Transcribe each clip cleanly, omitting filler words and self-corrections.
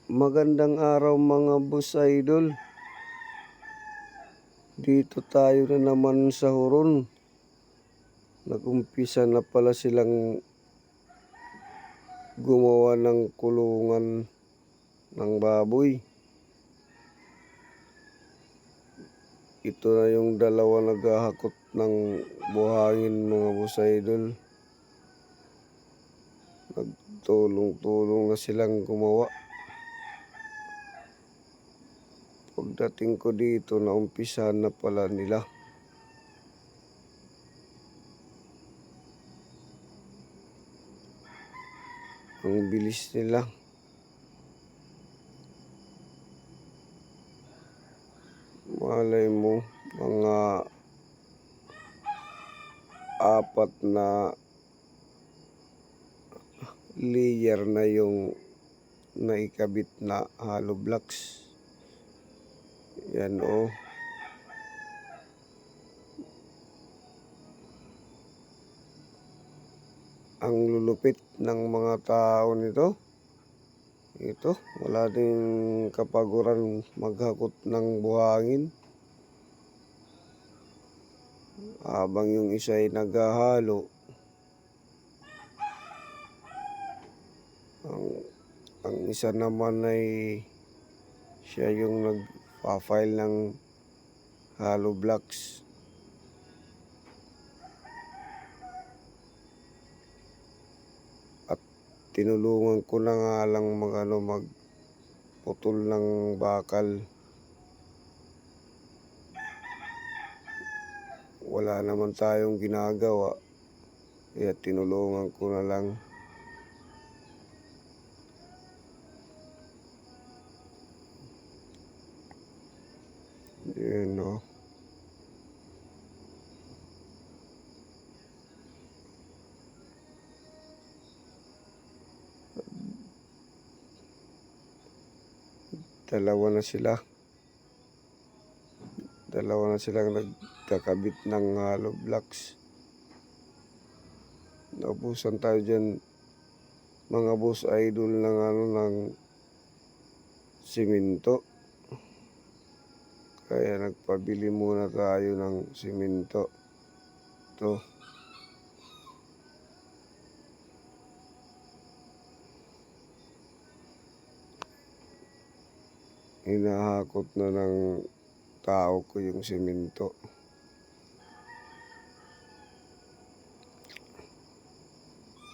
Magandang araw mga boss idol. Dito tayo na naman sa Huron. Nag-umpisa na pala silang gumawa ng kulungan ng baboy. Ito na yung dalawa naghahakot ng buhangin mga boss idol. Nagtulong-tulong na silang gumawa. Pagdating ko dito, naumpisa na pala nila. Ang bilis nila. Malay mo, mga 4 na layer na yung naikabit na hollow blocks. Yan o. Ang lulupit ng mga tao nito. Ito, wala din kapaguran maghakot ng buhangin. Habang yung isa ay naghahalo. Ang isa naman ay siya yung nagpa-file ng hollow blocks. At tinulungan ko na nga lang magputol ng bakal. Wala naman tayong ginagawa. Kaya tinulungan ko na lang. Yun o. Dalawa na silang nagkakabit ng hollow blocks. Naubusan tayo dyan mga boss idol ng simento. Kaya nagpabili muna tayo ng simento. Ito. Hinahakot na ng tao ko yung simento.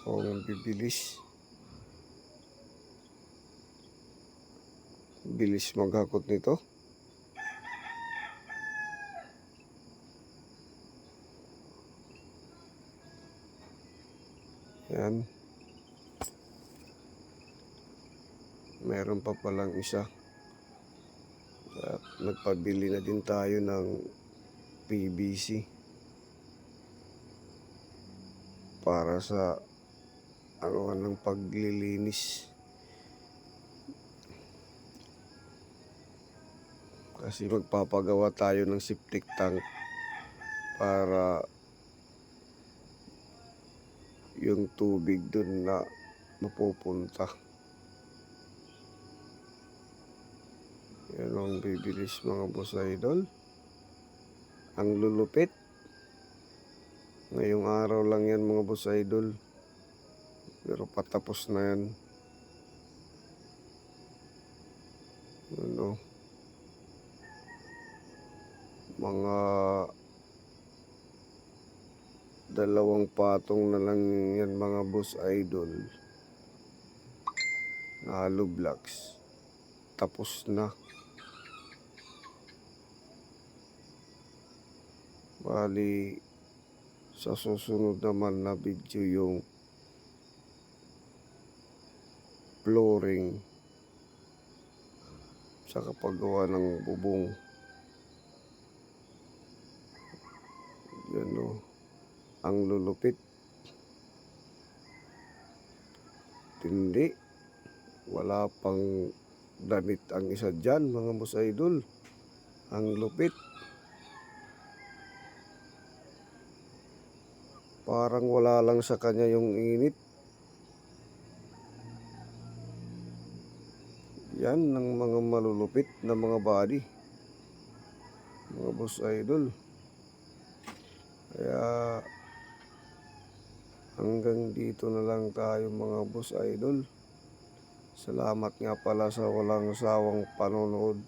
O, ang bibilis. Bilis maghakot nito. Yan. Meron pa palang isa. At nagpabili na din tayo ng PVC para sa ng paglilinis. Kasi magpapagawa tayo ng septic tank para yung tubig dun na mapupunta. Yan ang bibilis mga boss idol. Ang lulupit. Ngayong araw lang yan mga boss idol. Pero patapos na yan. Ano? Mga 2 patong na lang yan mga boss idol. Na hollow blocks. Tapos na. Bali, sa susunod naman na video yung flooring sa kapagawa ng bubong. Yan o. Ang lulupit. Tindi. Wala pang damit ang isa dyan mga boss idol. Ang lupit. Parang wala lang sa kanya yung init. Yan ng mga malulupit na mga body, mga boss idol. Kaya hanggang dito na lang tayo mga boss idol. Salamat nga pala sa walang sawang panonood.